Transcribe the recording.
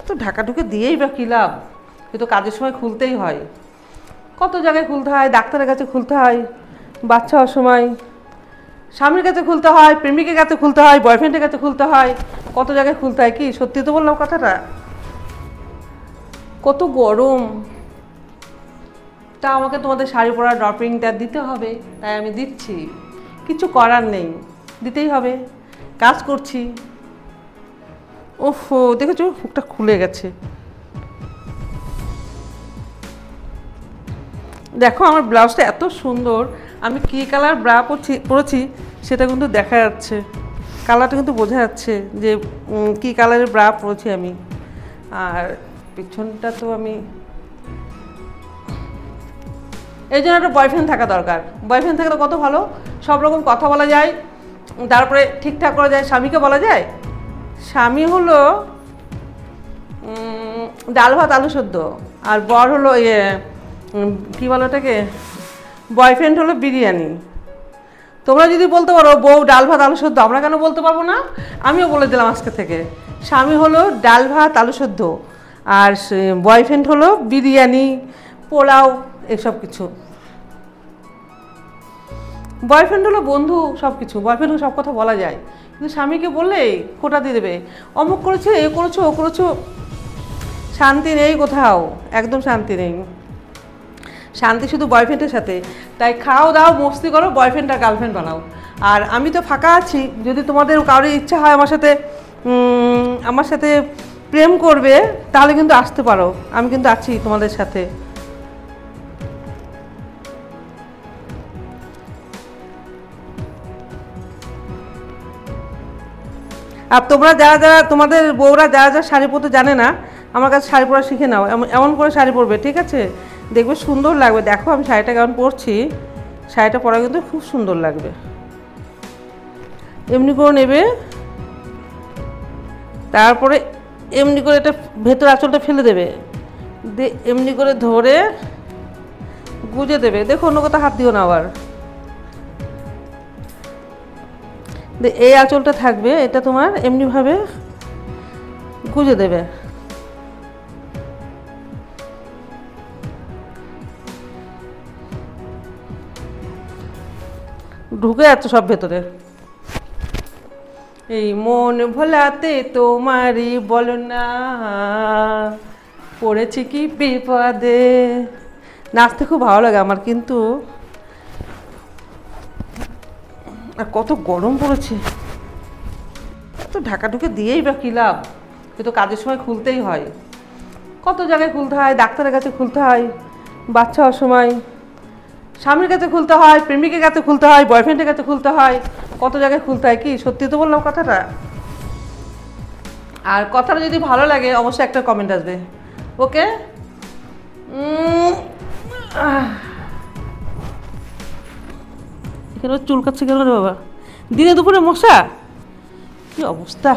তো ঢাকা ঢুকে দিয়েই বা কী লাভ? কিন্তু কাজের সময় খুলতেই হয়। কত জায়গায় খুলতে হয়, ডাক্তারের কাছে খুলতে হয়, বাচ্চা হওয়ার সময় স্বামীর কাছে খুলতে হয়, প্রেমিকের কাছে খুলতে হয়, বয়ফ্রেন্ডের কাছে খুলতে হয়, কত জায়গায় খুলতে হয়। কি সত্যি তো বললাম কথাটা? কত গরম, তা আমাকে তোমাদের শাড়ি পরা ড্রপিংটা দিতে হবে, তাই আমি দিচ্ছি। কিছু করার নেই, দিতেই হবে, কাজ করছি। ওফো, দেখেছো মুখটা খুলে গেছে। দেখো আমার ব্লাউজটা এত সুন্দর, আমি কী কালার ব্রা পরেছি সেটা কিন্তু দেখা যাচ্ছে, কালারটা কিন্তু বোঝা যাচ্ছে যে কী কালারের ব্রা পরেছি আমি। আর পিছনটা তো আমি এই জন্য একটা বয়ফ্রেন্ড থাকা দরকার। বয়ফ্রেন্ড থাকলে কত ভালো, সব রকম কথা বলা যায়, তারপরে ঠিকঠাক করা যায়। স্বামীকে বলা যায় স্বামী হলো ডাল ভাত আলু সেদ্ধ, আর বর হলো কী বলো ওটাকে, বয়ফ্রেন্ড হলো বিরিয়ানি। তোমরা যদি বলতে পারো বউ ডাল ভাত আলু সেদ্ধ, আমরা কেন বলতে পারবো না? আমিও বলে দিলাম আজকে থেকে, স্বামী হলো ডাল ভাত আলু সেদ্ধ, আর বয়ফ্রেন্ড হলো বিরিয়ানি, পোলাও, এসব কিছু। বয়ফ্রেন্ড হলো বন্ধু, সব কিছু। বয়ফ্রেন্ড সব কথা বলা যায়, কিন্তু স্বামীকে বললে খোঁটা দিয়ে দেবে, অমুক করেছে, এ করেছো, ও করেছো। শান্তি নেই কোথাও, একদম শান্তি নেই। শান্তি শুধু বয়ফ্রেন্ডের সাথে। তাই খাও দাও মস্তি করো, বয়ফ্রেন্ড আর গার্লফ্রেন্ড বানাও। আর আমি তো ফাঁকা আছি, যদি তোমাদের কারোর ইচ্ছা হয় আমার সাথে প্রেম করবে, তাহলে কিন্তু আসতে পারো, আমি কিন্তু আছি তোমাদের সাথে। আর তোমরা যারা তোমাদের বউরা যারা শাড়ি পরতে জানে না, আমার কাছে শাড়ি পরা শিখে নাও, এমন করে শাড়ি পরবে, ঠিক আছে? দেখবে সুন্দর লাগবে। দেখো আমি শাড়িটা কেমন পরছি, শাড়িটা পরা কিন্তু খুব সুন্দর লাগবে। এমনি করে নেবে, তারপরে এমনি করে এটা ভেতর আঁচলটা ফেলে দেবে, এমনি করে ধরে গুজে দেবে। দেখো অন্য কোথাও হাত দিও না আবার। এই আঁচলটা থাকবে, এটা তোমার এমনিভাবে গুজে দেবে। ঢুকে যাচ্ছে সব ভেতরে। এই মন ভোলাতে তোমারই বলো না, পড়েছি কি বিপদে। নাচতে খুব ভালো লাগে আমার, কিন্তু আর কত গরম পড়েছে। তো ঢাকা ঢুকে দিয়েই বা কী লাভ? কিন্তু কাজের সময় খুলতেই হয়। কত জায়গায় খুলতে হয়, ডাক্তারের কাছে খুলতে হয়, বাচ্চা হওয়ার সময় স্বামীর কাছে খুলতে হয়, প্রেমিকের কাছে খুলতে হয়, বয়ফ্রেন্ডের কাছে খুলতে হয়, কত জায়গায় খুলতে হয়। কি সত্যি তো বললাম কথাটা? আর কথাটা যদি ভালো লাগে অবশ্যই একটা কমেন্ট আসবে, ওকে? এখানে চুল কাচ্ছে কেন রে বাবা? দিনে দুপুরে মশা, কি অবস্থা।